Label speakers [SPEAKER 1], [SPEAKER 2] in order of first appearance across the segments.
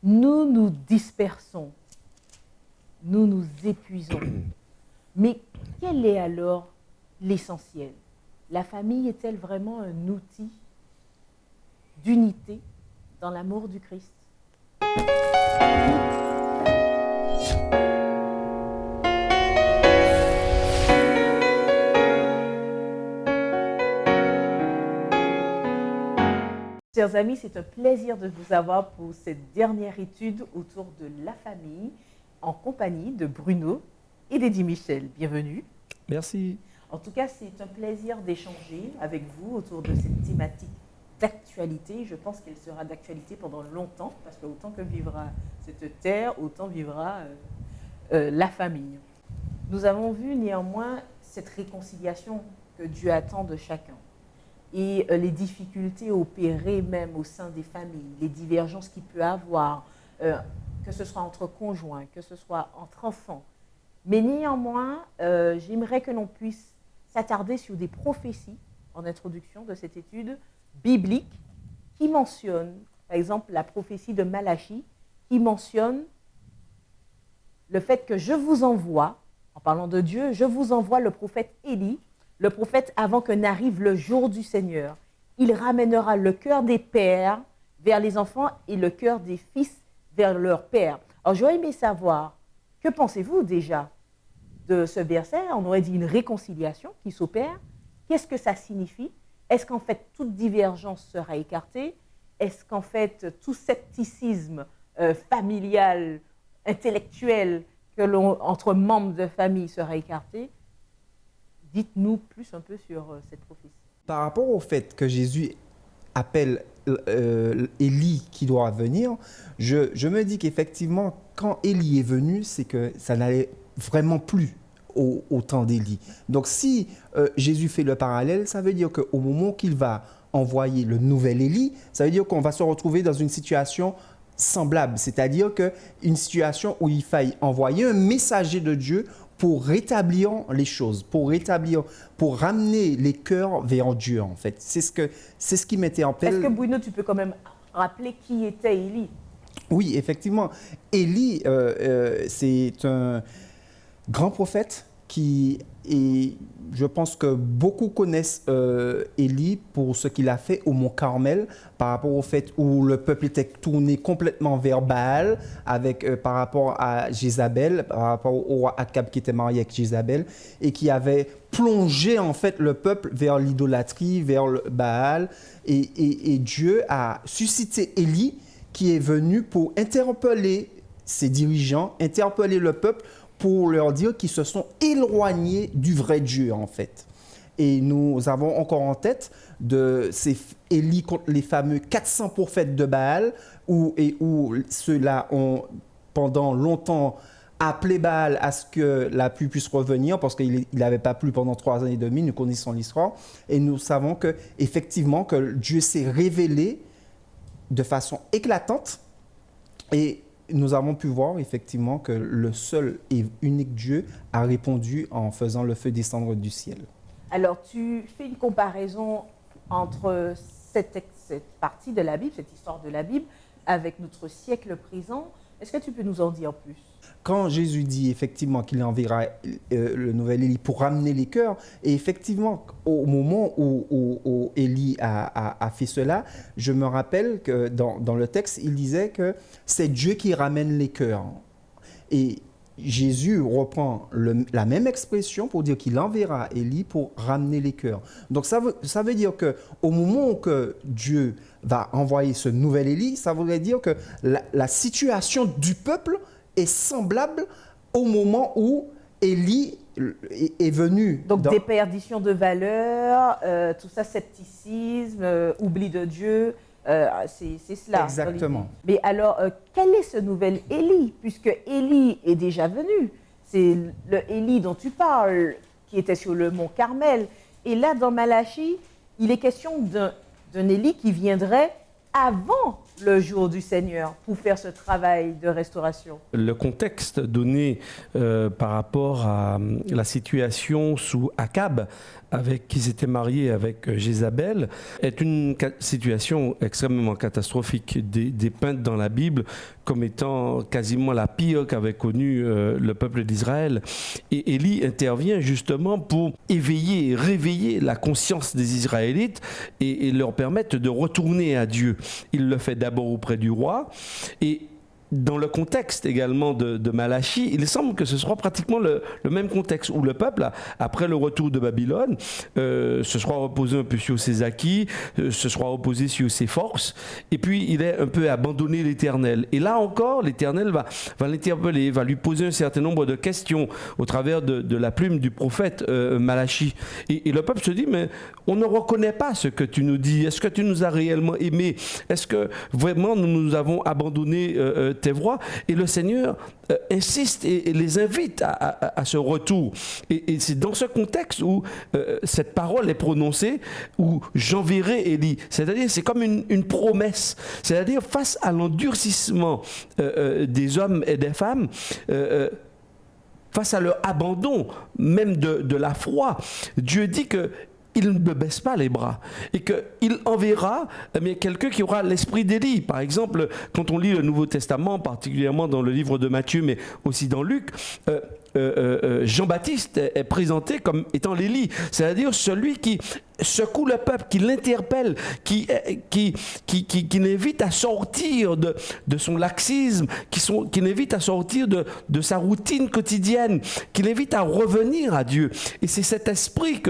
[SPEAKER 1] Nous nous dispersons, nous nous épuisons. Mais quel est alors l'essentiel? La famille est-elle vraiment un outil d'unité dans l'amour du Christ? Chers amis, c'est un plaisir de vous avoir pour cette dernière étude autour de la famille en compagnie de Bruno et d'Eddie Michel. Bienvenue.
[SPEAKER 2] Merci.
[SPEAKER 1] En tout cas, c'est un plaisir d'échanger avec vous autour de cette thématique d'actualité. Je pense qu'elle sera d'actualité pendant longtemps, parce que autant que vivra cette terre, autant vivra la famille. Nous avons vu néanmoins cette réconciliation que Dieu attend de chacun. Et les difficultés opérées même au sein des familles, les divergences qu'il peut avoir, que ce soit entre conjoints, que ce soit entre enfants. Mais néanmoins, j'aimerais que l'on puisse s'attarder sur des prophéties en introduction de cette étude biblique qui mentionnent, par exemple, la prophétie de Malachie, qui mentionne le fait que je vous envoie, en parlant de Dieu, je vous envoie le prophète Élie, le prophète avant que n'arrive le jour du Seigneur. Il ramènera le cœur des pères vers les enfants et le cœur des fils vers leur père. Alors j'aurais aimé savoir, que pensez-vous déjà de ce verset? On aurait dit une réconciliation qui s'opère. Qu'est-ce que ça signifie? Est-ce qu'en fait toute divergence sera écartée? Est-ce qu'en fait tout scepticisme familial, intellectuel entre membres de famille sera écarté? Dites-nous plus un peu sur cette prophétie.
[SPEAKER 2] Par rapport au fait que Jésus appelle Élie qui doit venir, je me dis qu'effectivement, quand Élie est venu, c'est que ça n'allait vraiment plus au temps d'Élie. Donc si Jésus fait le parallèle, ça veut dire qu'au moment qu'il va envoyer le nouvel Élie, ça veut dire qu'on va se retrouver dans une situation semblable, c'est-à-dire qu'une situation où il faille envoyer un messager de Dieu pour rétablir les choses, pour ramener les cœurs vers Dieu, en fait. C'est ce qui mettait en place.
[SPEAKER 1] Est-ce que Bruno, tu peux quand même rappeler qui était Élie?
[SPEAKER 2] Oui, effectivement. Élie, c'est un grand prophète qui est, je pense que beaucoup connaissent Élie pour ce qu'il a fait au mont Carmel par rapport au fait où le peuple était tourné complètement vers Baal par rapport à Jézabel, par rapport au roi Akab qui était marié avec Jézabel et qui avait plongé en fait le peuple vers l'idolâtrie, vers le Baal et Dieu a suscité Élie qui est venu pour interpeller ses dirigeants, interpeller le peuple pour leur dire qu'ils se sont éloignés du vrai Dieu, en fait. Et nous avons encore en tête de ces Élie contre les fameux 400 prophètes de Baal, où ceux-là ont pendant longtemps appelé Baal à ce que la pluie puisse revenir, parce qu'il n'avait pas plu pendant 3 ans et demi, nous connaissons l'histoire. Et nous savons qu'effectivement, que Dieu s'est révélé de façon éclatante et nous avons pu voir effectivement que le seul et unique Dieu a répondu en faisant le feu descendre du ciel.
[SPEAKER 1] Alors, tu fais une comparaison entre cette partie de la Bible, cette histoire de la Bible, avec notre siècle présent. Est-ce que tu peux nous en dire plus?
[SPEAKER 2] Quand Jésus dit effectivement qu'il enverra le nouvel Élie pour ramener les cœurs, et effectivement, au moment où Élie a fait cela, je me rappelle que dans le texte, il disait que c'est Dieu qui ramène les cœurs. Et Jésus reprend la même expression pour dire qu'il enverra Élie pour ramener les cœurs. Donc ça veut dire qu'au moment où Dieu va envoyer ce nouvel Élie, ça voudrait dire que la situation du peuple est semblable au moment où Élie est venu.
[SPEAKER 1] Donc déperdition de valeurs, tout ça, scepticisme, oubli de Dieu, c'est cela.
[SPEAKER 2] Exactement.
[SPEAKER 1] Mais alors, quel est ce nouvel Élie? Puisque Élie est déjà venu. C'est le Élie dont tu parles, qui était sur le mont Carmel. Et là, dans Malachie, il est question d'un Élie qui viendrait avant le jour du Seigneur pour faire ce travail de restauration?
[SPEAKER 3] Le contexte donné par rapport à la situation sous Akab, qui s'était marié avec Jézabel, est une situation extrêmement catastrophique, dépeinte dans la Bible comme étant quasiment la pire qu'avait connue le peuple d'Israël. Et Élie intervient justement pour réveiller la conscience des Israélites et leur permettre de retourner à Dieu. Il le fait d'abord auprès du roi, et dans le contexte également de Malachie, il semble que ce soit pratiquement le même contexte où le peuple, après le retour de Babylone, se soit reposé un peu sur ses acquis, se soit reposé sur ses forces, et puis il est un peu abandonné l'Éternel. Et là encore, l'Éternel va l'interpeller, va lui poser un certain nombre de questions au travers de la plume du prophète Malachie. Et le peuple se dit, mais on ne reconnaît pas ce que tu nous dis. Est-ce que tu nous as réellement aimés? Est-ce que vraiment nous avons abandonné tes voies? Et le Seigneur insiste et les invite à ce retour. Et c'est dans ce contexte où cette parole est prononcée, où j'enverrai Élie. C'est-à-dire, c'est comme une promesse. C'est-à-dire, face à l'endurcissement des hommes et des femmes, face à leur abandon, même de la foi, Dieu dit que il ne baisse pas les bras et qu'il enverra quelqu'un qui aura l'esprit d'Élie. Par exemple, quand on lit le Nouveau Testament, particulièrement dans le livre de Matthieu, mais aussi dans Luc, Jean-Baptiste est présenté comme étant l'Élie, c'est-à-dire celui qui secoue le peuple, qui l'interpelle, qui l'invite à sortir de son laxisme, qui l'invite à sortir de sa routine quotidienne, qui l'invite à revenir à Dieu. Et c'est cet esprit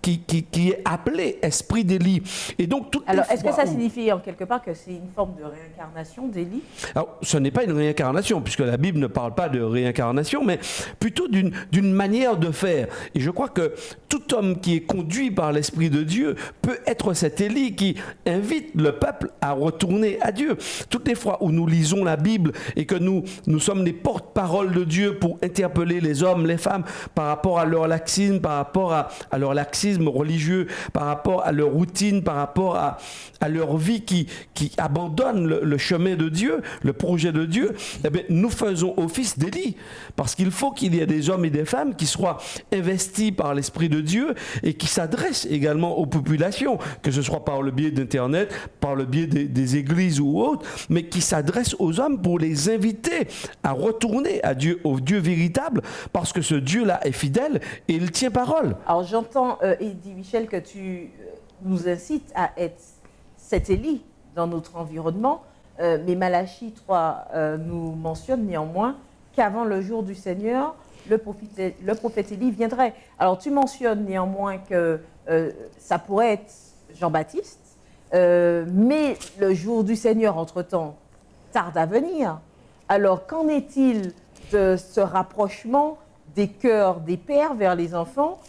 [SPEAKER 3] qui est appelé esprit d'Élie. Et donc,
[SPEAKER 1] alors, est-ce que ça signifie en quelque part que c'est une forme de réincarnation d'Élie?
[SPEAKER 3] Alors, ce n'est pas une réincarnation, puisque la Bible ne parle pas de réincarnation, mais plutôt d'une manière de faire. Et je crois que tout homme qui est conduit par l'Esprit de Dieu peut être cet Élie qui invite le peuple à retourner à Dieu. Toutes les fois où nous lisons la Bible et que nous sommes les porte-paroles de Dieu pour interpeller les hommes, les femmes, par rapport à leur laxisme, par rapport à leur laxisme religieux, par rapport à leur routine, par rapport à leur vie qui abandonne le chemin de Dieu, le projet de Dieu, eh bien, nous faisons office d'Élie. Parce qu'il faut qu'il y ait des hommes et des femmes qui soient investis par l'Esprit de Dieu et qui s'adressent également aux populations, que ce soit par le biais d'Internet, par le biais des églises ou autres, mais qui s'adressent aux hommes pour les inviter à retourner à Dieu, au Dieu véritable, parce que ce Dieu-là est fidèle et il tient parole.
[SPEAKER 1] Alors j'entends, Eddy Michel, que tu nous incites à être cet Élie dans notre environnement, mais Malachie 3 nous mentionne néanmoins qu'avant le jour du Seigneur, le prophète Élie viendrait. Alors tu mentionnes néanmoins que ça pourrait être Jean-Baptiste, mais le jour du Seigneur, entre-temps, tarde à venir. Alors qu'en est-il de ce rapprochement des cœurs des pères vers les enfants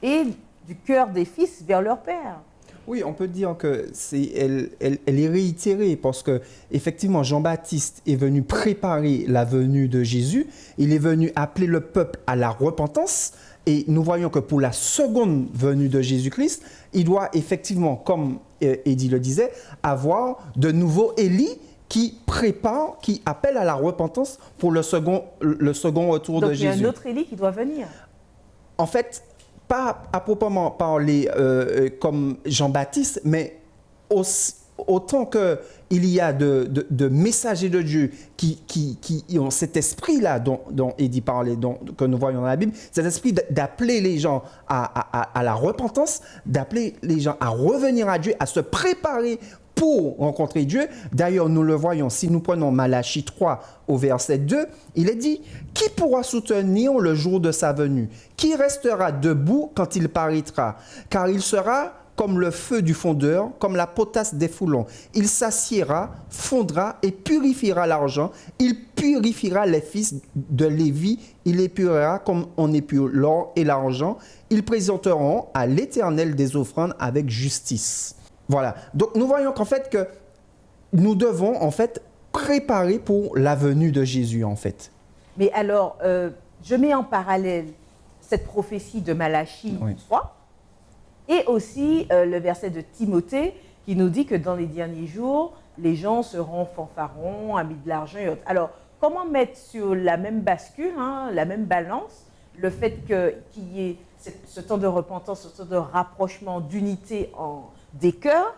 [SPEAKER 1] et du cœur des fils vers leur père?
[SPEAKER 2] Oui, on peut dire que elle est réitérée parce que effectivement Jean-Baptiste est venu préparer la venue de Jésus. Il est venu appeler le peuple à la repentance. Et nous voyons que pour la seconde venue de Jésus-Christ, il doit effectivement, comme Eddy le disait, avoir de nouveaux Élie qui prépare, qui appelle à la repentance pour le second retour de Jésus.
[SPEAKER 1] Donc il y a un autre Élie qui doit venir.
[SPEAKER 2] En fait, pas à proprement parler comme Jean-Baptiste, mais autant qu'il y a de messagers de Dieu qui ont cet esprit-là dont Eddy parlait, que nous voyons dans la Bible, cet esprit d'appeler les gens à la repentance, d'appeler les gens à revenir à Dieu, à se préparer pour rencontrer Dieu. D'ailleurs, nous le voyons, si nous prenons Malachie 3 au verset 2, il est dit « Qui pourra soutenir le jour de sa venue? Qui restera debout quand il paraîtra? Car il sera comme le feu du fondeur, comme la potasse des foulons. Il s'assiera, fondra et purifiera l'argent. Il purifiera les fils de Lévi. Il épurera comme on épure l'or et l'argent. Ils présenteront à l'Éternel des offrandes avec justice. » Voilà. Donc, nous voyons qu'en fait, que nous devons en fait préparer pour la venue de Jésus, en fait.
[SPEAKER 1] Mais alors, je mets en parallèle cette prophétie de Malachie 3 et aussi le verset de Timothée qui nous dit que dans les derniers jours, les gens seront fanfarons, amis de l'argent et autres. Alors, comment mettre sur la même bascule, la même balance, le fait qu'il y ait ce temps de repentance, ce temps de rapprochement, d'unité des cœurs,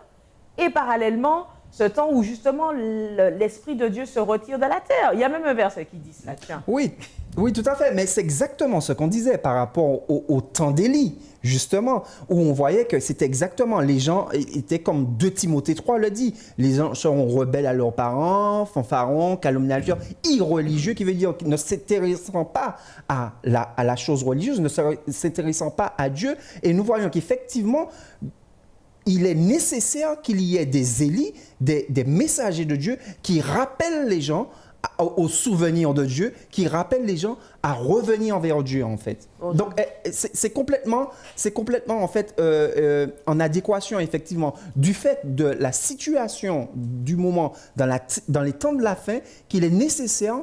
[SPEAKER 1] et parallèlement, ce temps où justement l'Esprit de Dieu se retire de la terre. Il y a même un verset qui dit cela, tiens.
[SPEAKER 2] Oui, oui, tout à fait. Mais c'est exactement ce qu'on disait par rapport au temps d'Élie, justement, où on voyait que c'était exactement, les gens étaient comme 2 Timothée 3 le dit, les gens seront rebelles à leurs parents, fanfarons, calomniateurs, irreligieux, qui veut dire ne s'intéressant pas à la chose religieuse, ne s'intéressant pas à Dieu. Et nous voyons qu'effectivement, il est nécessaire qu'il y ait des Élis, des messagers de Dieu qui rappellent les gens au souvenir de Dieu, qui rappellent les gens à revenir vers Dieu, en fait. Donc, c'est complètement en fait, en adéquation, effectivement, du fait de la situation du moment, dans les temps de la fin, qu'il est nécessaire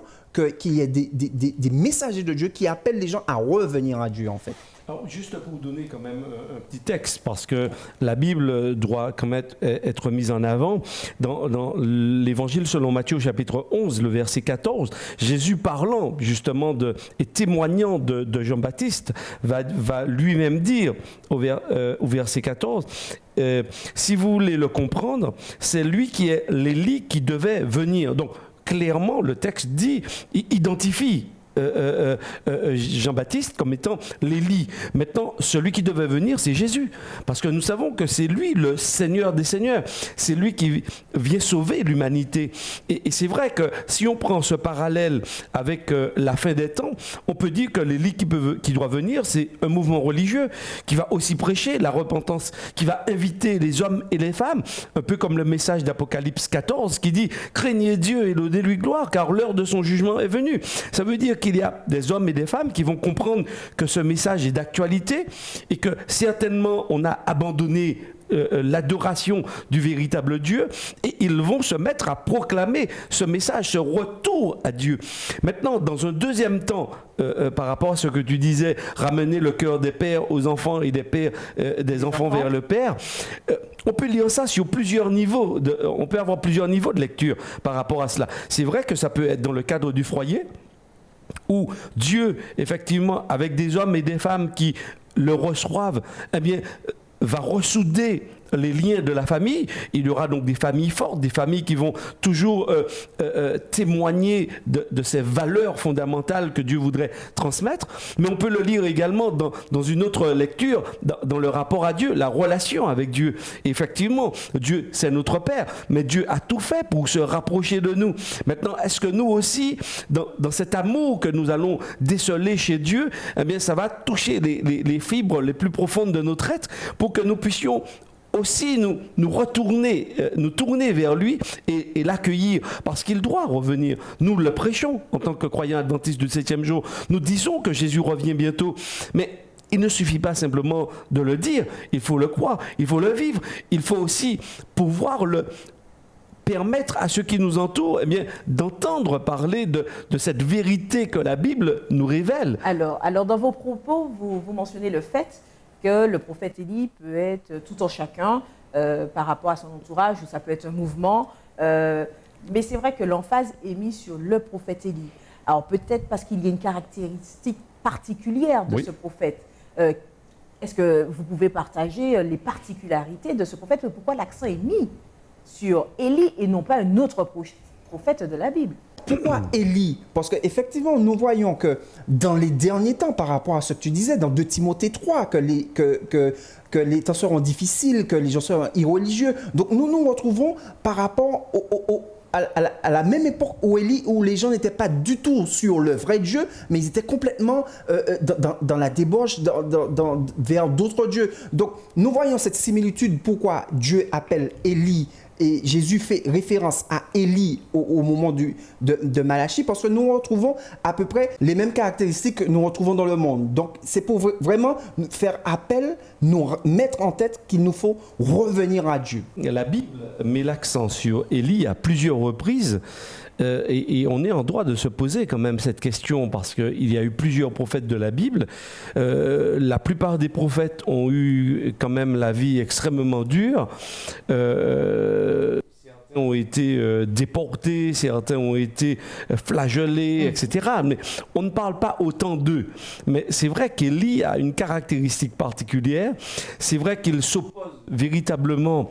[SPEAKER 2] qu'il y ait des messagers de Dieu qui appellent les gens à revenir à Dieu, en fait.
[SPEAKER 3] Alors, juste pour vous donner quand même un petit texte, parce que la Bible doit quand même être mise en avant. Dans l'Évangile selon Matthieu, chapitre 11, le verset 14, Jésus parlant justement et témoignant de Jean-Baptiste, va lui-même dire au verset 14, si vous voulez le comprendre, c'est lui qui est l'Élie qui devait venir. Donc, clairement, le texte identifie Jean-Baptiste comme étant l'Élie. Maintenant, celui qui devait venir, c'est Jésus. Parce que nous savons que c'est lui le Seigneur des Seigneurs. C'est lui qui vient sauver l'humanité. Et c'est vrai que si on prend ce parallèle avec la fin des temps, on peut dire que l'Élie qui doit venir, c'est un mouvement religieux qui va aussi prêcher la repentance, qui va inviter les hommes et les femmes, un peu comme le message d'Apocalypse 14 qui dit « Craignez Dieu et donnez-lui gloire, car l'heure de son jugement est venue ». Ça veut dire qu'il y a des hommes et des femmes qui vont comprendre que ce message est d'actualité et que certainement on a abandonné l'adoration du véritable Dieu et ils vont se mettre à proclamer ce message, ce retour à Dieu. Maintenant, dans un deuxième temps, par rapport à ce que tu disais, ramener le cœur des pères aux enfants et des pères des enfants vers le Père, on peut lire ça sur plusieurs niveaux, on peut avoir plusieurs niveaux de lecture par rapport à cela. C'est vrai que ça peut être dans le cadre du foyer, où Dieu, effectivement, avec des hommes et des femmes qui le reçoivent, eh bien, va ressouder les liens de la famille. Il y aura donc des familles fortes, des familles qui vont toujours témoigner de ces valeurs fondamentales que Dieu voudrait transmettre. Mais on peut le lire également dans une autre lecture, dans le rapport à Dieu, la relation avec Dieu. Et effectivement, Dieu, c'est notre Père, mais Dieu a tout fait pour se rapprocher de nous. Maintenant, est-ce que nous aussi, dans cet amour que nous allons déceler chez Dieu, eh bien, ça va toucher les fibres les plus profondes de notre être pour que nous puissions aussi nous tourner vers lui et l'accueillir, parce qu'il doit revenir. Nous le prêchons en tant que croyants adventistes du 7e jour. Nous disons que Jésus revient bientôt, mais il ne suffit pas simplement de le dire, il faut le croire, il faut le vivre, il faut aussi pouvoir permettre à ceux qui nous entourent d'entendre parler de cette vérité que la Bible nous révèle.
[SPEAKER 1] Alors dans vos propos, vous mentionnez le fait que le prophète Élie peut être tout en chacun par rapport à son entourage, ou ça peut être un mouvement. Mais c'est vrai que l'emphase est mise sur le prophète Élie. Alors peut-être parce qu'il y a une caractéristique particulière de ce prophète. Est-ce que vous pouvez partager les particularités de ce prophète? Pourquoi l'accent est mis sur Élie et non pas un autre prophète de la Bible?
[SPEAKER 2] Pourquoi Élie? Parce qu'effectivement, nous voyons que dans les derniers temps, par rapport à ce que tu disais, dans 2 Timothée 3, que les temps seront difficiles, que les gens seront irreligieux. Donc nous nous retrouvons par rapport à la même époque où les gens n'étaient pas du tout sur le vrai Dieu, mais ils étaient complètement dans la débauche, vers d'autres dieux. Donc nous voyons cette similitude, pourquoi Dieu appelle Élie. Et Jésus fait référence à Élie au moment de Malachie, parce que nous retrouvons à peu près les mêmes caractéristiques que nous retrouvons dans le monde. Donc, c'est pour vraiment faire appel, nous mettre en tête qu'il nous faut revenir à Dieu.
[SPEAKER 3] La Bible met l'accent sur Élie à plusieurs reprises. Et on est en droit de se poser quand même cette question, parce qu'il y a eu plusieurs prophètes de la Bible. La plupart des prophètes ont eu quand même la vie extrêmement dure. Certains ont été déportés, certains ont été flagellés, etc. Mais on ne parle pas autant d'eux. Mais c'est vrai qu'Élie a une caractéristique particulière. C'est vrai qu'il s'oppose véritablement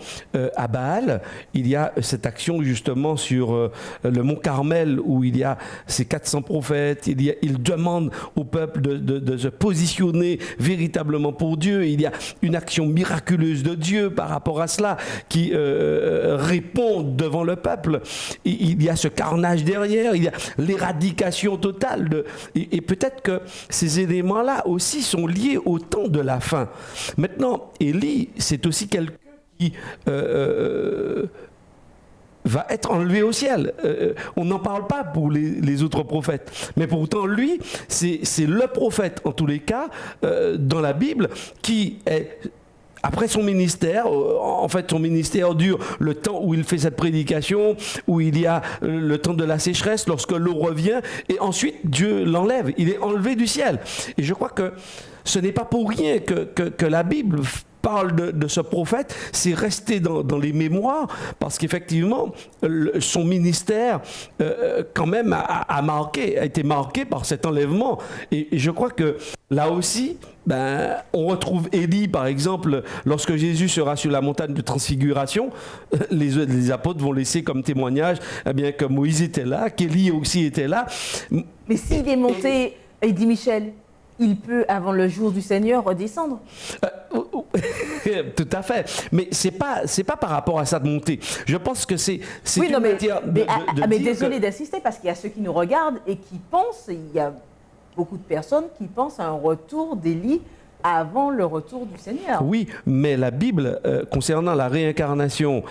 [SPEAKER 3] à Baal. Il y a cette action justement sur le mont Carmel où il y a ces 400 prophètes. Il demande au peuple de se positionner véritablement pour Dieu. Il y a une action miraculeuse de Dieu par rapport à cela qui répond devant le peuple. Il y a ce carnage derrière, il y a l'éradication totale. Et peut-être que ces éléments-là aussi sont liés au temps de la fin. Maintenant, Élie, c'est aussi quelqu'un qui va être enlevé au ciel. On n'en parle pas pour les autres prophètes. Mais pourtant, lui, c'est le prophète, en tous les cas, dans la Bible, qui est... Après son ministère, en fait son ministère dure le temps où il fait cette prédication, où il y a le temps de la sécheresse, lorsque l'eau revient, et ensuite Dieu l'enlève, il est enlevé du ciel. Et je crois que ce n'est pas pour rien que la Bible parle de ce prophète, c'est resté dans les mémoires, parce qu'effectivement, son ministère, quand même, a été marqué par cet enlèvement. Et je crois que là aussi, on retrouve Élie, par exemple, lorsque Jésus sera sur la montagne de transfiguration, les apôtres vont laisser comme témoignage bien, que Moïse était là, qu'Élie aussi était là.
[SPEAKER 1] Mais s'il est monté, il dit Michel, il peut, avant le jour du Seigneur, redescendre.
[SPEAKER 3] Tout à fait. Mais c'est pas par rapport à sa montée. Je pense que c'est
[SPEAKER 1] oui,
[SPEAKER 3] une matière
[SPEAKER 1] mais désolé d'insister, parce qu'il y a ceux qui nous regardent et qui pensent, il y a beaucoup de personnes qui pensent à un retour d'Élie avant le retour du Seigneur.
[SPEAKER 3] Oui, mais la Bible, concernant la réincarnation,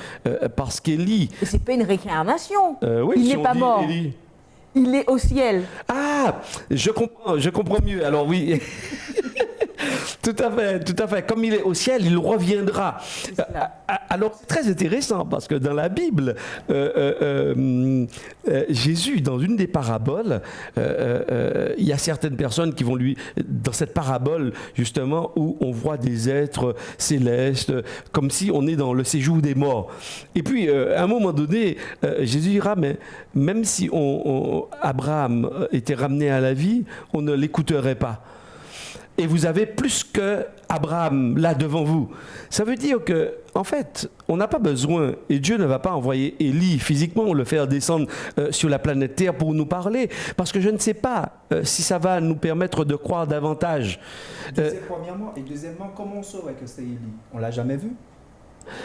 [SPEAKER 3] parce qu'Élie...
[SPEAKER 1] Et c'est pas une réincarnation.
[SPEAKER 3] Oui,
[SPEAKER 1] il
[SPEAKER 3] si
[SPEAKER 1] n'est pas mort.
[SPEAKER 3] Élie...
[SPEAKER 1] Il est au ciel.
[SPEAKER 3] Ah, je comprends mieux. Alors oui, tout à fait. Comme il est au ciel, il reviendra. Alors c'est très intéressant parce que dans la Bible, Jésus, dans une des paraboles, il y a certaines personnes qui vont lui, dans cette parabole justement, où on voit des êtres célestes, comme si on est dans le séjour des morts. Et puis, à un moment donné, Jésus dira, mais même si Abraham était ramené à la vie, on ne l'écouterait pas. Et vous avez plus qu'Abraham là devant vous. Ça veut dire que, en fait, on n'a pas besoin, et Dieu ne va pas envoyer Élie physiquement, le faire descendre sur la planète Terre pour nous parler, parce que je ne sais pas si ça va nous permettre de croire davantage.
[SPEAKER 2] Premièrement, et deuxièmement, comment on saurait que c'est Élie? On ne l'a jamais vu.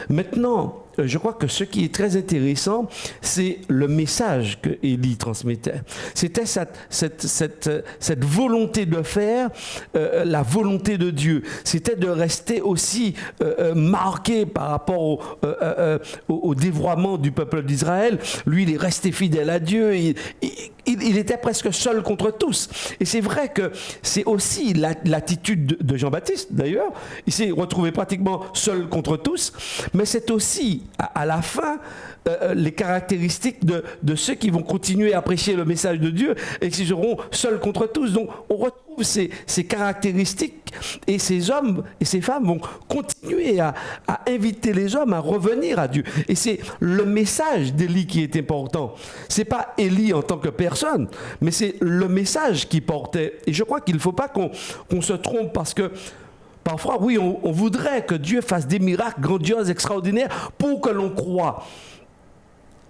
[SPEAKER 3] Maintenant, je crois que ce qui est très intéressant, c'est le message que Élie transmettait. C'était cette volonté de faire la volonté de Dieu. C'était de rester aussi marqué par rapport au dévoiement du peuple d'Israël. Lui, il est resté fidèle à Dieu. Il était presque seul contre tous. Et c'est vrai que c'est aussi l'attitude de Jean-Baptiste, d'ailleurs. Il s'est retrouvé pratiquement seul contre tous. Mais c'est aussi, à la fin, les caractéristiques de ceux qui vont continuer à prêcher le message de Dieu et qui seront seuls contre tous. Donc, on retrouve ces caractéristiques et ces hommes et ces femmes vont continuer à inviter les hommes à revenir à Dieu. Et c'est le message d'Élie qui est important. C'est pas Élie en tant que personne, mais c'est le message qu'il portait. Et je crois qu'il ne faut pas qu'on se trompe parce que parfois, oui, on voudrait que Dieu fasse des miracles grandioses, extraordinaires pour que l'on croie.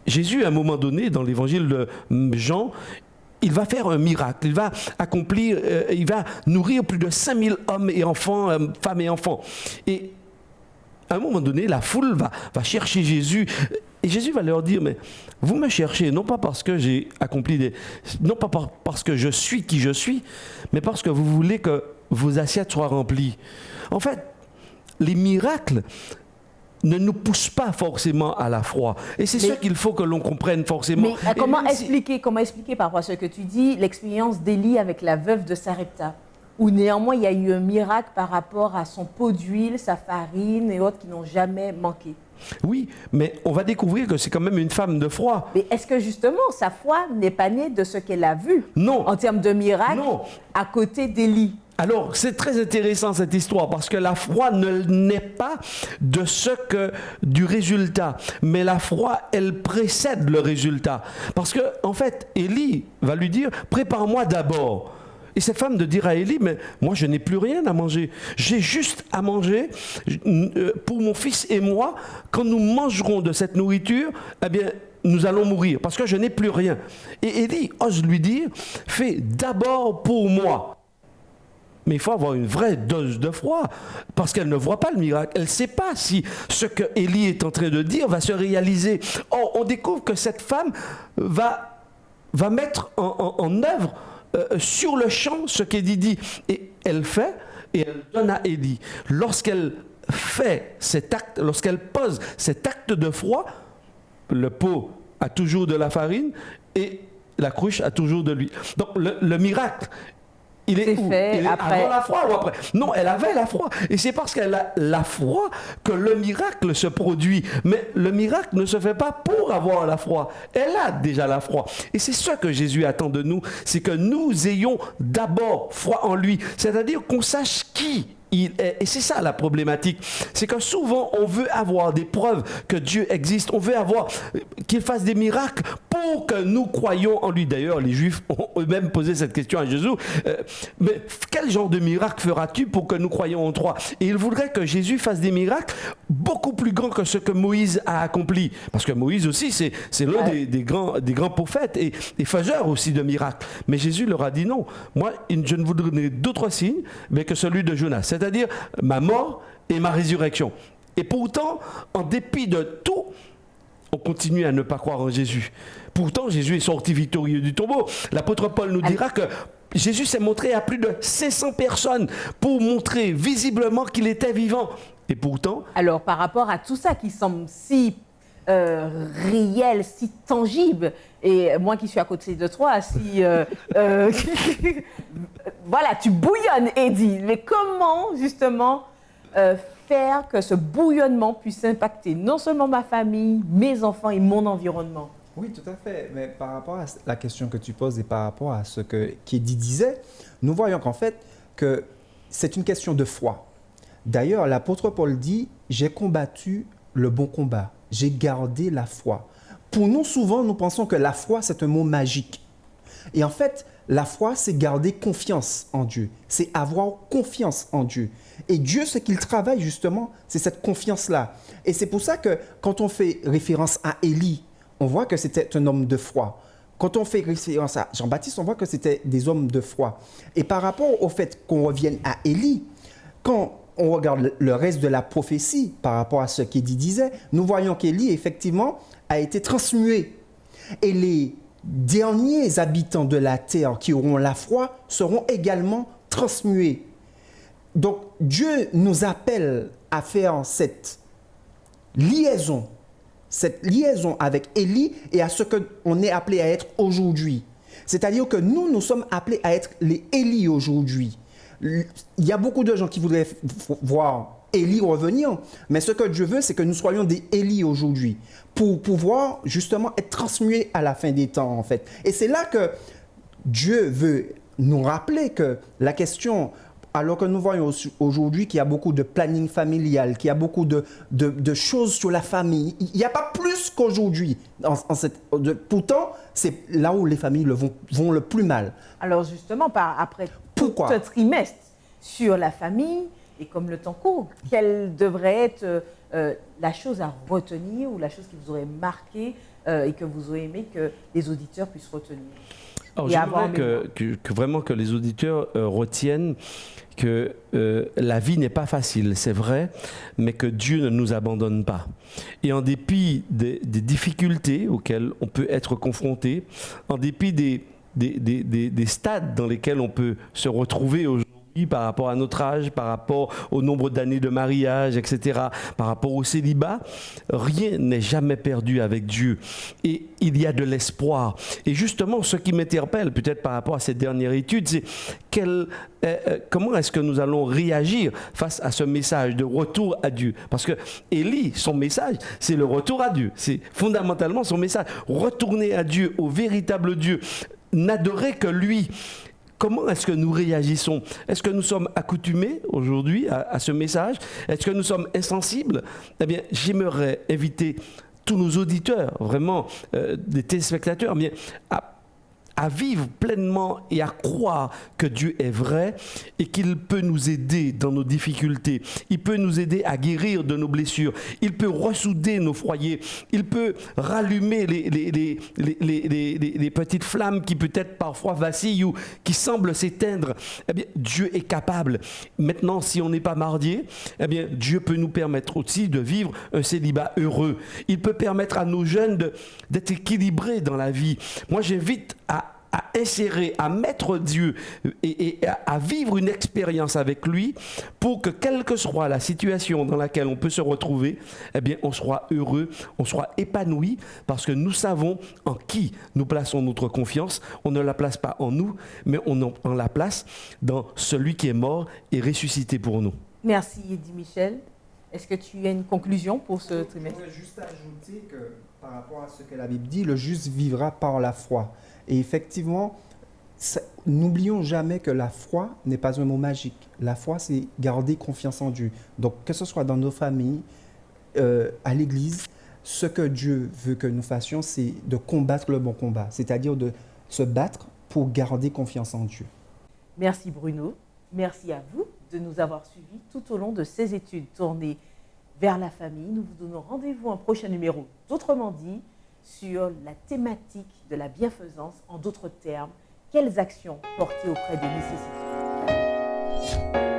[SPEAKER 3] Jésus, à un moment donné, dans l'évangile de Jean, il va faire un miracle. Il va accomplir, il va nourrir plus de 5000 hommes et enfants, femmes et enfants. Et à un moment donné, la foule va chercher Jésus. Et Jésus va leur dire, mais vous me cherchez, non pas parce que j'ai accompli non pas parce que je suis qui je suis, mais parce que vous voulez que vos assiettes soient remplies. En fait, les miracles ne nous poussent pas forcément à la foi. Et c'est ce qu'il faut que l'on comprenne forcément.
[SPEAKER 1] Mais comment expliquer par rapport à ce que tu dis, l'expérience d'Élie avec la veuve de Sarepta, où néanmoins il y a eu un miracle par rapport à son pot d'huile, sa farine et autres qui n'ont jamais manqué?
[SPEAKER 3] Oui, mais on va découvrir que c'est quand même une femme de foi.
[SPEAKER 1] Mais est-ce que justement sa foi n'est pas née de ce qu'elle a vu
[SPEAKER 3] Non.
[SPEAKER 1] en termes de miracle
[SPEAKER 3] Non.
[SPEAKER 1] à côté d'Élie?
[SPEAKER 3] Alors, c'est très intéressant cette histoire parce que la foi ne naît pas du résultat, mais la foi, elle précède le résultat. Parce que, en fait, Élie va lui dire, prépare-moi d'abord. Et cette femme de dire à Élie, mais moi je n'ai plus rien à manger. J'ai juste à manger pour mon fils et moi. Quand nous mangerons de cette nourriture, eh bien, nous allons mourir parce que je n'ai plus rien. Et Élie ose lui dire, fais d'abord pour moi. Mais il faut avoir une vraie dose de foi, parce qu'elle ne voit pas le miracle. Elle ne sait pas si ce que Élie est en train de dire va se réaliser. Or, on découvre que cette femme va mettre en œuvre sur le champ ce qu'Élie dit. Et elle fait, et elle donne à Élie. Lorsqu'elle fait cet acte, lorsqu'elle pose cet acte de foi, le pot a toujours de la farine et la cruche a toujours de l'huile. Donc le miracle, il est où?
[SPEAKER 1] Fait
[SPEAKER 3] Il est
[SPEAKER 1] après.
[SPEAKER 3] avant la foi ou après? Non, elle avait la foi. Et c'est parce qu'elle a la foi que le miracle se produit. Mais le miracle ne se fait pas pour avoir la foi. Elle a déjà la foi. Et c'est ce que Jésus attend de nous. C'est que nous ayons d'abord foi en lui. C'est-à-dire qu'on sache qui il est. Et c'est ça la problématique. C'est que souvent, on veut avoir des preuves que Dieu existe. On veut avoir qu'il fasse des miracles pour que nous croyions en lui. D'ailleurs, les Juifs ont eux-mêmes posé cette question à Jésus. Mais quel genre de miracle feras-tu pour que nous croyions en toi? Et ils voudraient que Jésus fasse des miracles beaucoup plus grands que ce que Moïse a accompli. Parce que Moïse aussi, c'est l'un des grands prophètes et faiseur aussi de miracles. Mais Jésus leur a dit non. Moi, je ne vous donnerai d'autres signes, mais que celui de Jonas. C'est-à-dire ma mort et ma résurrection. Et pourtant, en dépit de tout, on continue à ne pas croire en Jésus. Pourtant, Jésus est sorti victorieux du tombeau. L'apôtre Paul nous dira que Jésus s'est montré à plus de 500 personnes pour montrer visiblement qu'il était vivant. Et pourtant...
[SPEAKER 1] Alors, par rapport à tout ça qui semble si réel, si tangible, et moi qui suis à côté de toi, voilà, tu bouillonnes, Eddie. Mais comment, justement, faire que ce bouillonnement puisse impacter non seulement ma famille, mes enfants et mon environnement?
[SPEAKER 2] Oui, tout à fait. Mais par rapport à la question que tu poses et par rapport à ce qu'Eddie disait, nous voyons qu'en fait, que c'est une question de foi. D'ailleurs, l'apôtre Paul dit « J'ai combattu le bon combat, j'ai gardé la foi ». Pour nous, souvent, nous pensons que la foi, c'est un mot magique. Et en fait, la foi, c'est garder confiance en Dieu. C'est avoir confiance en Dieu. Et Dieu, ce qu'il travaille justement, c'est cette confiance-là. Et c'est pour ça que quand on fait référence à Élie, on voit que c'était un homme de foi. Quand on fait référence à Jean-Baptiste, on voit que c'était des hommes de foi. Et par rapport au fait qu'on revienne à Élie, quand on regarde le reste de la prophétie par rapport à ce qu'Élie disait, nous voyons qu'Élie, effectivement, a été transmué. Et les derniers habitants de la terre qui auront la foi seront également transmués. Donc, Dieu nous appelle à faire cette liaison avec Élie et à ce qu'on est appelé à être aujourd'hui. C'est-à-dire que nous sommes appelés à être les Élie aujourd'hui. Il y a beaucoup de gens qui voudraient voir Élie revenir, mais ce que Dieu veut, c'est que nous soyons des Élie aujourd'hui pour pouvoir justement être transmués à la fin des temps, en fait. Et c'est là que Dieu veut nous rappeler que la question, alors que nous voyons aujourd'hui qu'il y a beaucoup de planning familial, qu'il y a beaucoup de choses sur la famille, il n'y a pas plus qu'aujourd'hui. Pourtant, c'est là où les familles vont le plus mal.
[SPEAKER 1] Alors justement, après tout ce trimestre sur la famille, et comme le temps court, quelle devrait être la chose à retenir ou la chose qui vous aurait marqué et que vous auriez aimé que les auditeurs puissent retenir?
[SPEAKER 3] Alors, j'aimerais que vraiment que les auditeurs retiennent que la vie n'est pas facile, c'est vrai, mais que Dieu ne nous abandonne pas. Et en dépit des difficultés auxquelles on peut être confronté, en dépit des stades dans lesquels on peut se retrouver aujourd'hui, par rapport à notre âge, par rapport au nombre d'années de mariage, etc., par rapport au célibat, rien n'est jamais perdu avec Dieu. Et il y a de l'espoir. Et justement, ce qui m'interpelle, peut-être par rapport à cette dernière étude, c'est comment est-ce que nous allons réagir face à ce message de retour à Dieu? Parce que Élie, son message, c'est le retour à Dieu. C'est fondamentalement son message. Retourner à Dieu, au véritable Dieu. N'adorer que lui. Comment est-ce que nous réagissons? Est-ce que nous sommes accoutumés aujourd'hui à ce message? Est-ce que nous sommes insensibles? Eh bien, j'aimerais inviter tous nos auditeurs, vraiment, des téléspectateurs, bien, à vivre pleinement et à croire que Dieu est vrai et qu'il peut nous aider dans nos difficultés. Il peut nous aider à guérir de nos blessures. Il peut ressouder nos foyers. Il peut rallumer les petites flammes qui peut-être parfois vacillent ou qui semblent s'éteindre. Eh bien, Dieu est capable. Maintenant, si on n'est pas marié, eh bien, Dieu peut nous permettre aussi de vivre un célibat heureux. Il peut permettre à nos jeunes d'être équilibrés dans la vie. Moi, j'invite à insérer, à mettre Dieu et à vivre une expérience avec lui pour que quelle que soit la situation dans laquelle on peut se retrouver, eh bien, on soit heureux, on soit épanoui parce que nous savons en qui nous plaçons notre confiance. On ne la place pas en nous, mais on la place dans celui qui est mort et ressuscité pour nous.
[SPEAKER 1] Merci, Eddie Michel. Est-ce que tu as une conclusion pour ce trimestre?
[SPEAKER 2] Je voudrais juste ajouter que par rapport à ce que la Bible dit, le juste vivra par la foi. Et effectivement, n'oublions jamais que la foi n'est pas un mot magique. La foi, c'est garder confiance en Dieu. Donc, que ce soit dans nos familles, à l'église, ce que Dieu veut que nous fassions, c'est de combattre le bon combat, c'est-à-dire de se battre pour garder confiance en Dieu.
[SPEAKER 1] Merci Bruno. Merci à vous de nous avoir suivis tout au long de ces études tournées vers la famille. Nous vous donnons rendez-vous en prochain numéro d'Autrement dit sur la thématique de la bienfaisance. En d'autres termes, quelles actions porter auprès des nécessiteux.